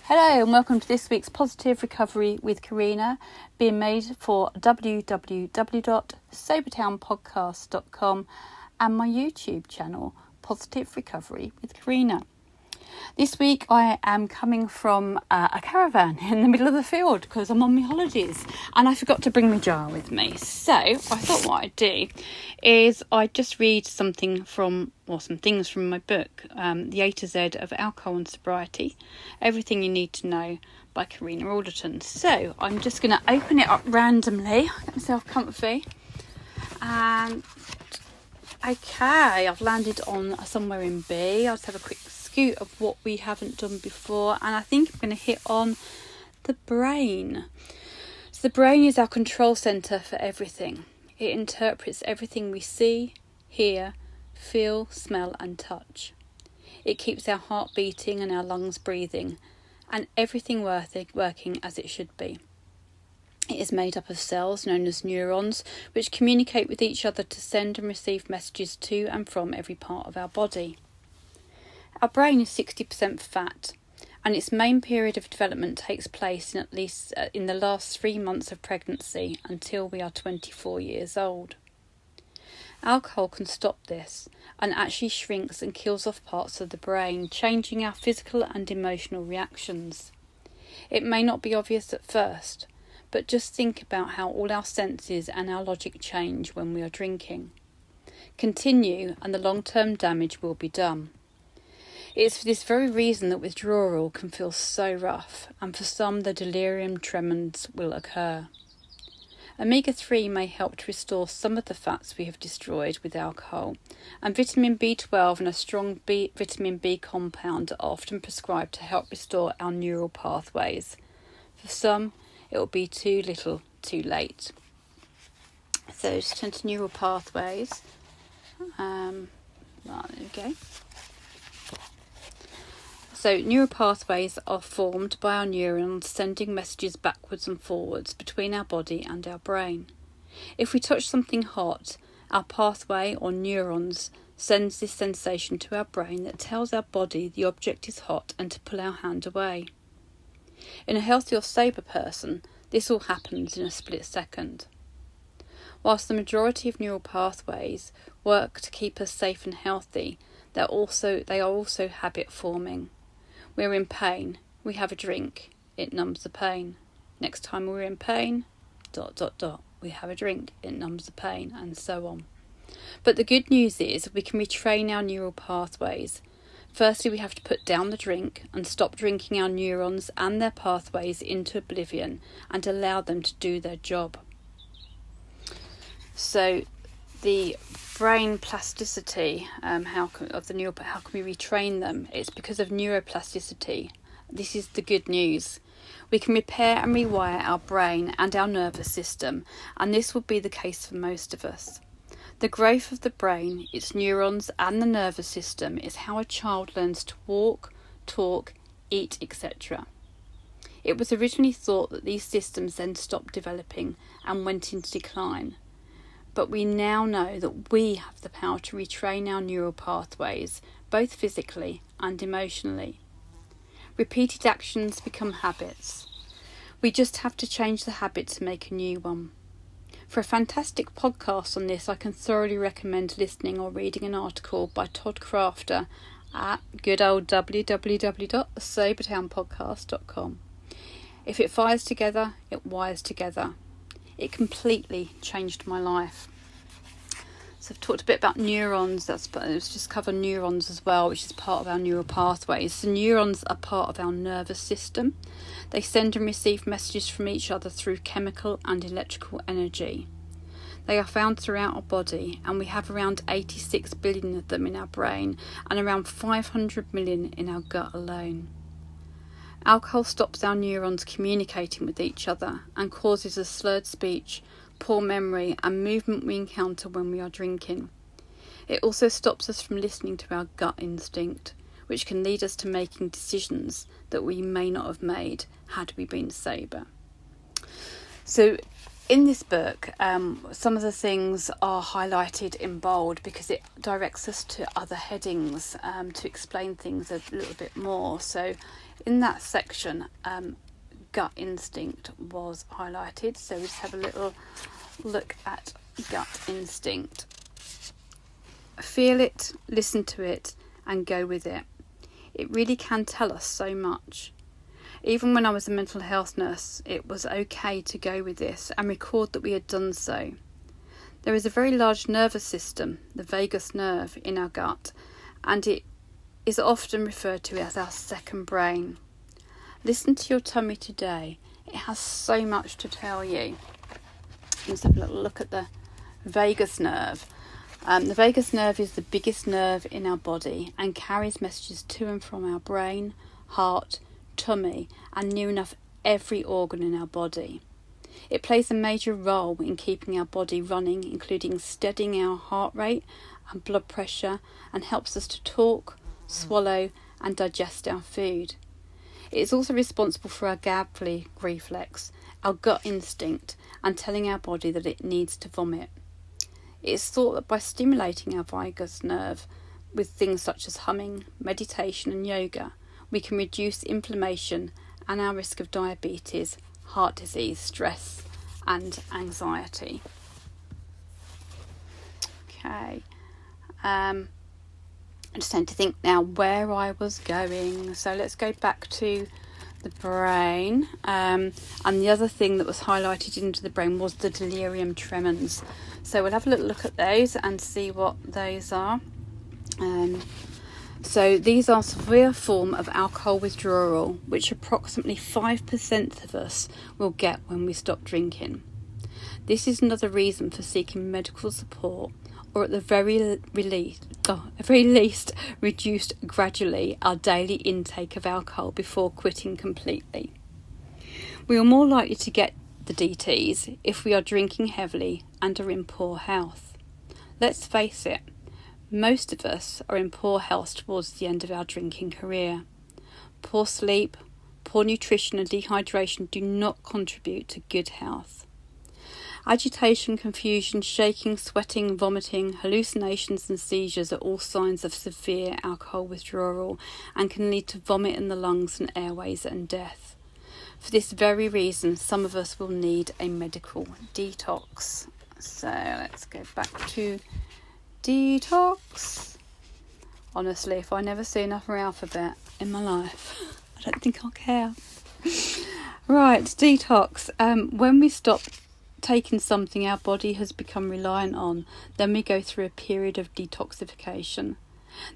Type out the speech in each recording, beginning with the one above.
Hello and welcome to this week's Positive Recovery with Corinna, being made for www.sobertownpodcast.com and my YouTube channel, Positive Recovery with Corinna. This week I am coming from a caravan in the middle of the field because I'm on my holidays and I forgot to bring my jar with me. So I thought what I'd do is I'd just read some things from my book, The A to Z of Alcohol and Sobriety, Everything You Need to Know by Corinna Alderton. So I'm just going to open it up randomly, get myself comfy, and okay, I've landed on somewhere in B. I'll just have a quick scoot of what we haven't done before, and I think I'm going to hit on the brain. So the brain is our control centre for everything. It interprets everything we see, hear, feel, smell and touch. It keeps our heart beating and our lungs breathing, and everything working as it should be. It is made up of cells known as neurons, which communicate with each other to send and receive messages to and from every part of our body. Our brain is 60% fat, and its main period of development takes place in at least in the last 3 months of pregnancy until we are 24 years old. Alcohol can stop this and actually shrinks and kills off parts of the brain, changing our physical and emotional reactions. It may not be obvious at first, but just think about how all our senses and our logic change when we are drinking. Continue and the long-term damage will be done. It is for this very reason that withdrawal can feel so rough, and for some the delirium tremens will occur. Omega-3 may help to restore some of the fats we have destroyed with alcohol, and vitamin B12 and a strong vitamin B compound are often prescribed to help restore our neural pathways. For some, it will be too little, too late. So just turn to neural pathways. Right, there we go. So neural pathways are formed by our neurons sending messages backwards and forwards between our body and our brain. If we touch something hot, our pathway or neurons sends this sensation to our brain that tells our body the object is hot and to pull our hand away. In a healthy or sober person, this all happens in a split second. Whilst the majority of neural pathways work to keep us safe and healthy, they are also habit forming. We're in pain, we have a drink, it numbs the pain. Next time we're in pain, ... we have a drink, it numbs the pain, and so on. But the good news is we can retrain our neural pathways. Firstly, we have to put down the drink and stop drinking our neurons and their pathways into oblivion and allow them to do their job. So the brain plasticity, how can we retrain them? It's because of neuroplasticity. This is the good news. We can repair and rewire our brain and our nervous system, and this will be the case for most of us. The growth of the brain, its neurons and the nervous system is how a child learns to walk, talk, eat, etc. It was originally thought that these systems then stopped developing and went into decline. But we now know that we have the power to retrain our neural pathways, both physically and emotionally. Repeated actions become habits. We just have to change the habit to make a new one. For a fantastic podcast on this, I can thoroughly recommend listening or reading an article by Todd Crafter at good old www.sobertownpodcast.com. If it fires together, it wires together. It completely changed my life. So I've talked a bit about neurons. Let's just cover neurons as well, which is part of our neural pathways. So neurons are part of our nervous system. They send and receive messages from each other through chemical and electrical energy. They are found throughout our body, and we have around 86 billion of them in our brain and around 500 million in our gut alone. Alcohol stops our neurons communicating with each other and causes a slurred speech, poor memory and movement we encounter when we are drinking. It also stops us from listening to our gut instinct, which can lead us to making decisions that we may not have made had we been sober. So in this book, some of the things are highlighted in bold because it directs us to other headings to explain things a little bit more. So In that section, gut instinct was highlighted, so we just have a little look at gut instinct. Feel it, listen to it, and go with it. It really can tell us so much. Even when I was a mental health nurse, it was okay to go with this and record that we had done so. There is a very large nervous system, the vagus nerve, in our gut, and it is often referred to as our second brain. Listen to your tummy today. It has so much to tell you. Let's have a little look at the vagus nerve. The vagus nerve is the biggest nerve in our body and carries messages to and from our brain, heart, tummy, and near enough every organ in our body. It plays a major role in keeping our body running, including steadying our heart rate and blood pressure, and helps us to talk, swallow, and digest our food. It is also responsible for our gag reflex, our gut instinct, and telling our body that it needs to vomit. It is thought that by stimulating our vagus nerve with things such as humming, meditation, and yoga, we can reduce inflammation and our risk of diabetes, heart disease, stress, and anxiety. Okay. I just tend to think now where I was going. So let's go back to the brain. And the other thing that was highlighted into the brain was the delirium tremens. So we'll have a little look at those and see what those are. So these are a severe form of alcohol withdrawal, which approximately 5% of us will get when we stop drinking. This is another reason for seeking medical support, or at the very least reduce gradually our daily intake of alcohol before quitting completely. We are more likely to get the DTs if we are drinking heavily and are in poor health. Let's face it, most of us are in poor health towards the end of our drinking career. Poor sleep, poor nutrition and dehydration do not contribute to good health. Agitation, confusion, shaking, sweating, vomiting, hallucinations and seizures are all signs of severe alcohol withdrawal and can lead to vomit in the lungs and airways and death. For this very reason, some of us will need a medical detox. So let's go back to detox. Honestly, if I never see another alphabet in my life, I don't think I'll care. Right, detox. When we stop taking something our body has become reliant on, then we go through a period of detoxification.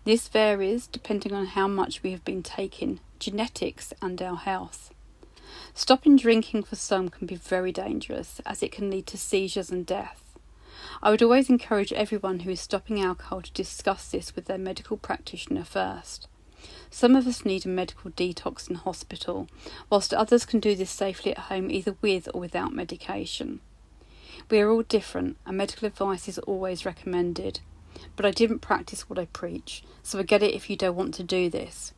This varies depending on how much we have been taking, genetics and our health. Stopping drinking for some can be very dangerous, as it can lead to seizures and death. I would always encourage everyone who is stopping alcohol to discuss this with their medical practitioner first. Some of us need a medical detox in hospital, whilst others can do this safely at home either with or without medication. We are all different, and medical advice is always recommended, but I didn't practice what I preach, so I get it if you don't want to do this.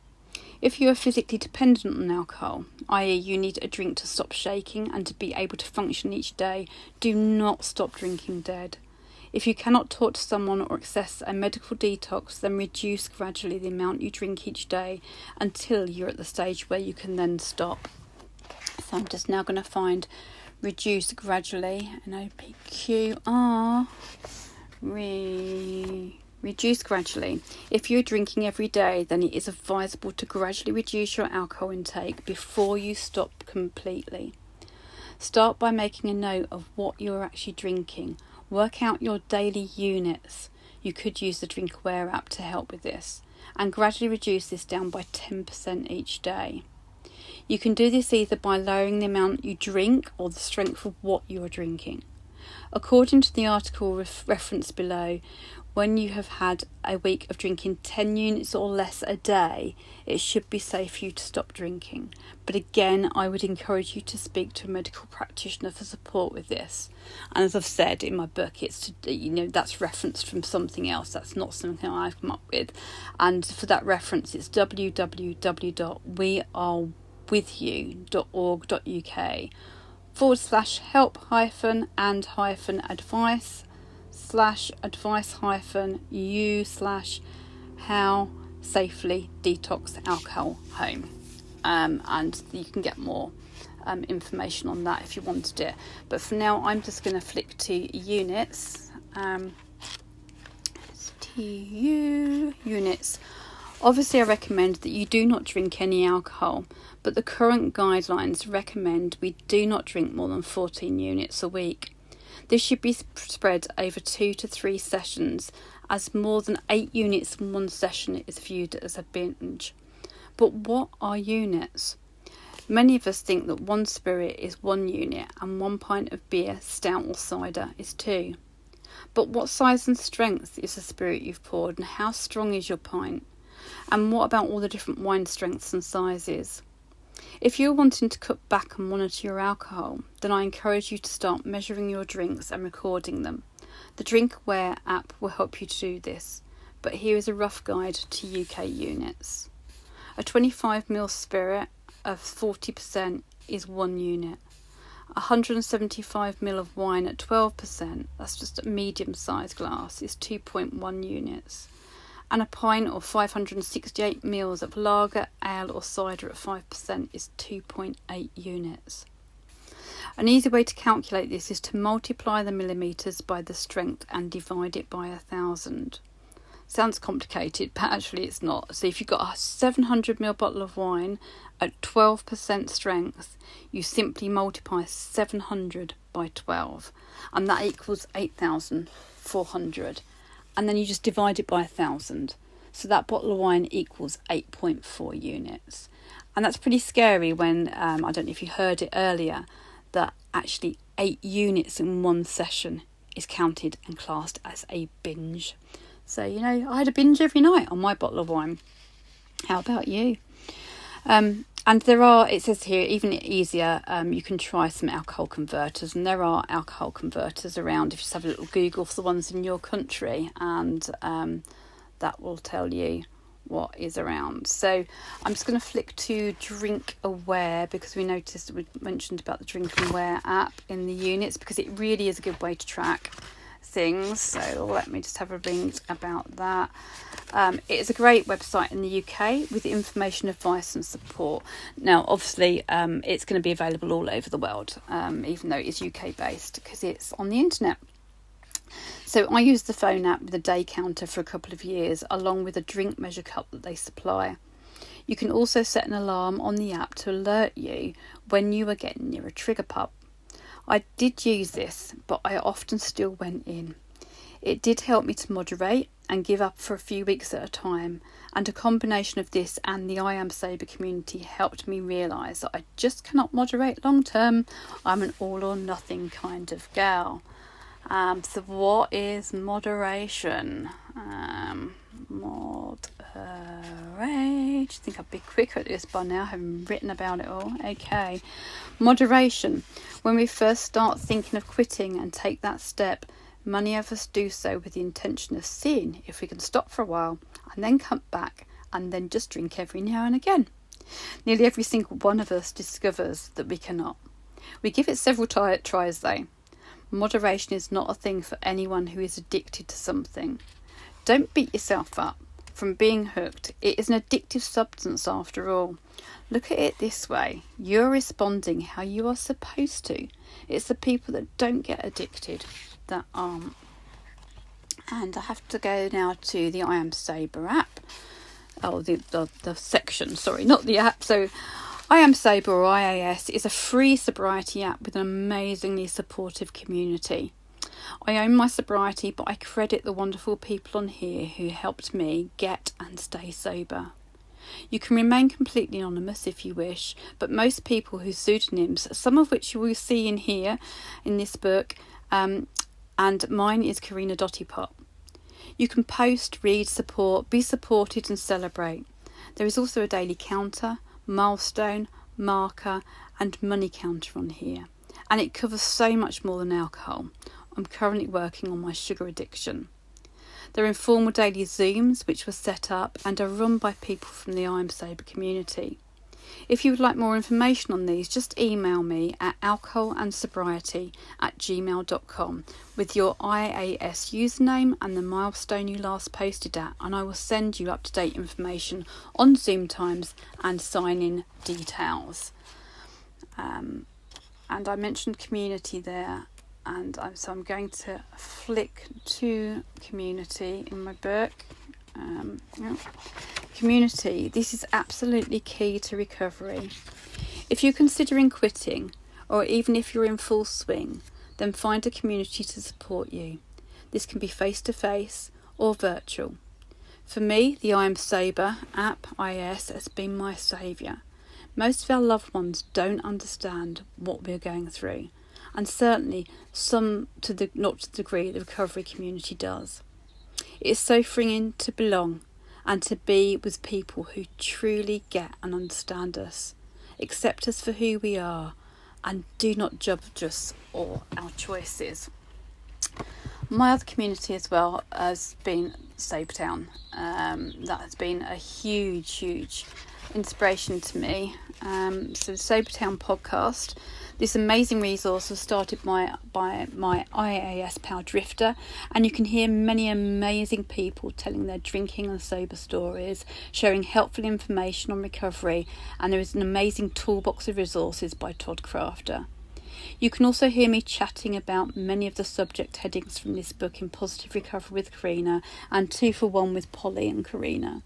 If you are physically dependent on alcohol, i.e. you need a drink to stop shaking and to be able to function each day, do not stop drinking dead. If you cannot talk to someone or access a medical detox, then reduce gradually the amount you drink each day until you're at the stage where you can then stop. So I'm just now going to find reduce gradually, and OPQR, reduce gradually. If you're drinking every day, then it is advisable to gradually reduce your alcohol intake before you stop completely. Start by making a note of what you're actually drinking. Work out your daily units. You could use the Drinkaware app to help with this, and gradually reduce this down by 10% each day. You can do this either by lowering the amount you drink or the strength of what you are drinking. According to the article referenced below, when you have had a week of drinking 10 units or less a day, it should be safe for you to stop drinking. But again, I would encourage you to speak to a medical practitioner for support with this. And as I've said in my book, it's that's referenced from something else. That's not something I've come up with. And for that reference, it's www.weareWithYou.org.uk/help-advice/advice-you/how safely detox alcohol home. and you can get more information on that if you wanted it. But for now, I'm just going to flick to units. Units. Obviously, I recommend that you do not drink any alcohol, but the current guidelines recommend we do not drink more than 14 units a week. This should be spread over 2 to 3 sessions, as more than 8 units in one session is viewed as a binge. But what are units? Many of us think that 1 spirit is 1 unit and 1 pint of beer, stout or cider is 2. But what size and strength is the spirit you've poured, and how strong is your pint? And what about all the different wine strengths and sizes? If you're wanting to cut back and monitor your alcohol, then I encourage you to start measuring your drinks and recording them. The DrinkAware app will help you to do this, but here is a rough guide to UK units. A 25ml spirit of 40% is 1 unit. 175ml of wine at 12%, that's just a medium-sized glass, is 2.1 units. And a pint or 568ml of lager, ale or cider at 5% is 2.8 units. An easy way to calculate this is to multiply the millimetres by the strength and divide it by 1,000. Sounds complicated, but actually it's not. So if you've got a 700ml bottle of wine at 12% strength, you simply multiply 700 by 12, and that equals 8,400. And then you just divide it by 1,000. So that bottle of wine equals 8.4 units. And that's pretty scary when, I don't know if you heard it earlier, that actually 8 units in one session is counted and classed as a binge. So, I had a binge every night on my bottle of wine. How about you? And there are, it says here, even easier, you can try some alcohol converters. And there are alcohol converters around if you just have a little Google for the ones in your country. And that will tell you what is around. So I'm just going to flick to DrinkAware, because we noticed that we mentioned about the DrinkAware app in the units, because it really is a good way to track things. So let me just have a read about that. It is a great website in the UK with information, advice and support. Now obviously it's going to be available all over the world, even though it is UK based, because it's on the internet. So I used the phone app with a day counter for a couple of years, along with a drink measure cup that they supply. You can also set an alarm on the app to alert you when you are getting near a trigger pub. I did use this, but I often still went in. It did help me to moderate and give up for a few weeks at a time, and a combination of this and the I Am Sober community helped me realise that I just cannot moderate long term. I'm an all or nothing kind of gal. So what is moderation? Moderate. I think I'd be quicker at this by now, having written about it all. Okay. Moderation. When we first start thinking of quitting and take that step, many of us do so with the intention of seeing if we can stop for a while and then come back and then just drink every now and again. Nearly every single one of us discovers that we cannot. We give it several tries though. Moderation is not a thing for anyone who is addicted to something. Don't beat yourself up from being hooked. It is an addictive substance after all. Look at it this way. You're responding how you are supposed to. It's the people that don't get addicted that aren't. And I have to go now to the I Am Sober app. Oh, the section, sorry, not the app. So I Am Sober, or IAS, is a free sobriety app with an amazingly supportive community. I own my sobriety, but I credit the wonderful people on here who helped me get and stay sober. You can remain completely anonymous if you wish, but most people whose pseudonyms, some of which you will see in here, in this book, and mine is Corinna Dotty Pot. You can post, read, support, be supported and celebrate. There is also a daily counter, milestone, marker and money counter on here, and it covers so much more than alcohol. I'm currently working on my sugar addiction. There are informal daily Zooms which were set up and are run by people from the I Am Sober community. If you would like more information on these, just email me at alcoholandsobriety@gmail.com with your IAS username and the milestone you last posted at, and I will send you up-to-date information on Zoom times and sign-in details. And I mentioned community there, and so I'm going to flick to community in my book. Community, this is absolutely key to recovery. If you're considering quitting, or even if you're in full swing, then find a community to support you. This can be face-to-face or virtual. For me, the I Am Sober app, IAS, has been my saviour. Most of our loved ones don't understand what we're going through, and certainly some not to the degree the recovery community does. It is so freeing to belong and to be with people who truly get and understand us, accept us for who we are, and do not judge us or our choices. My other community as well has been Sobertown. That has been a huge inspiration to me. So the Sobertown podcast, this amazing resource was started by my IAS Power Drifter, and you can hear many amazing people telling their drinking and sober stories, sharing helpful information on recovery, and there is an amazing toolbox of resources by Todd Crafter. You can also hear me chatting about many of the subject headings from this book in Positive Recovery with Corinna and 2 for 1 with Polly and Corinna.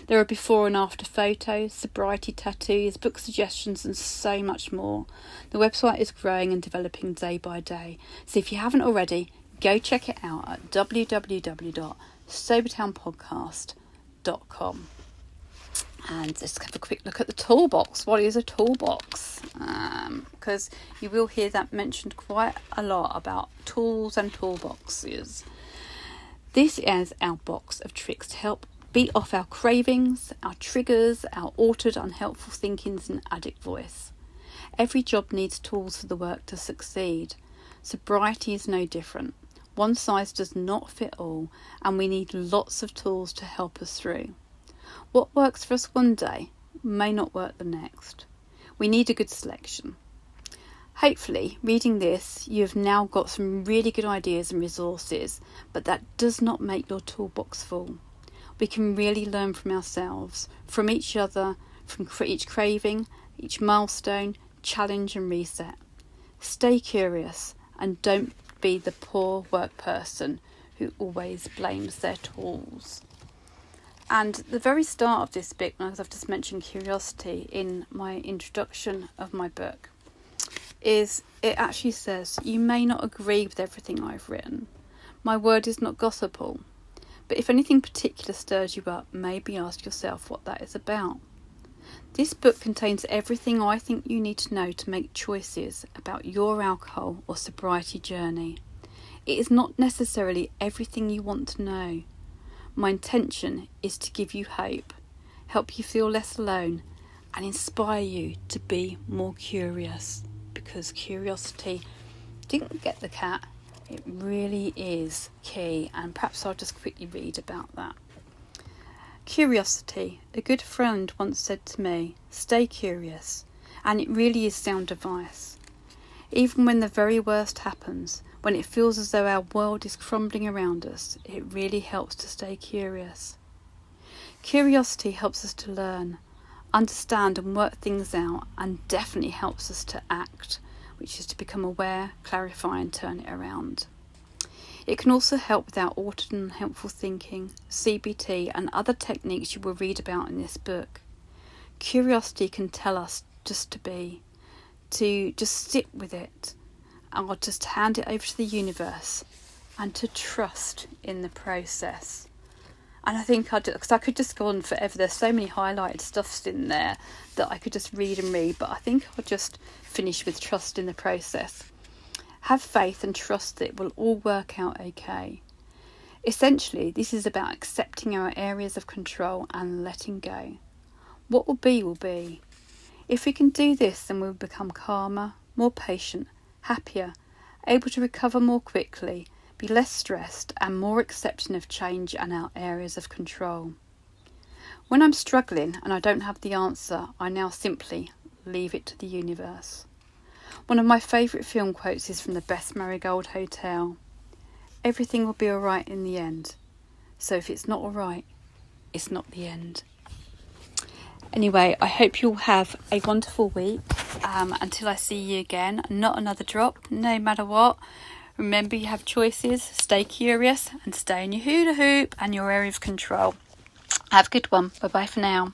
There are before and after photos, sobriety tattoos, book suggestions and so much more. The website is growing and developing day by day, so if you haven't already, go check it out at www.sobertownpodcast.com. And let's have a quick look at the toolbox. What is a toolbox? Because you will hear that mentioned quite a lot about tools and toolboxes. This is our box of tricks to help beat off our cravings, our triggers, our altered unhelpful thinkings and addict voice. Every job needs tools for the work to succeed. Sobriety is no different. One size does not fit all, and we need lots of tools to help us through. What works for us one day may not work the next. We need a good selection. Hopefully, reading this, you have now got some really good ideas and resources, but that does not make your toolbox full. We can really learn from ourselves, from each other, from each craving, each milestone, challenge and reset. Stay curious and don't be the poor work person who always blames their tools. And the very start of this book, as I've just mentioned curiosity in my introduction of my book, is it actually says, you may not agree with everything I've written. My word is not gospel. But if anything particular stirs you up, maybe ask yourself what that is about. This book contains everything I think you need to know to make choices about your alcohol or sobriety journey. It is not necessarily everything you want to know. My intention is to give you hope, help you feel less alone, and inspire you to be more curious, because curiosity didn't get the cat. It really is key, and perhaps I'll just quickly read about that. Curiosity. A good friend once said to me, stay curious, and it really is sound advice. Even when the very worst happens, when it feels as though our world is crumbling around us, it really helps to stay curious. Curiosity helps us to learn, understand and work things out, and definitely helps us to act, which is to become aware, clarify and turn it around. It can also help with our altered and unhelpful thinking, CBT and other techniques you will read about in this book. Curiosity can tell us just to be, to just sit with it, or just hand it over to the universe and to trust in the process. And I think because I could just go on forever. There's so many highlighted stuffs in there that I could just read and read, but I think I'll just finish with trust in the process. Have faith and trust that it will all work out okay. Essentially, this is about accepting our areas of control and letting go. What will be will be. If we can do this, then we'll become calmer, more patient, happier, able to recover more quickly, be less stressed and more accepting of change and our areas of control. When I'm struggling and I don't have the answer, I now simply leave it to the universe. One of my favourite film quotes is from The Best Marigold Hotel. Everything will be alright in the end. So if it's not alright, it's not the end. Anyway, I hope you'll have a wonderful week. Until I see you again, not another drop, no matter what. Remember, you have choices. Stay curious and stay in your hula hoop and your area of control. Have a good one. Bye bye for now.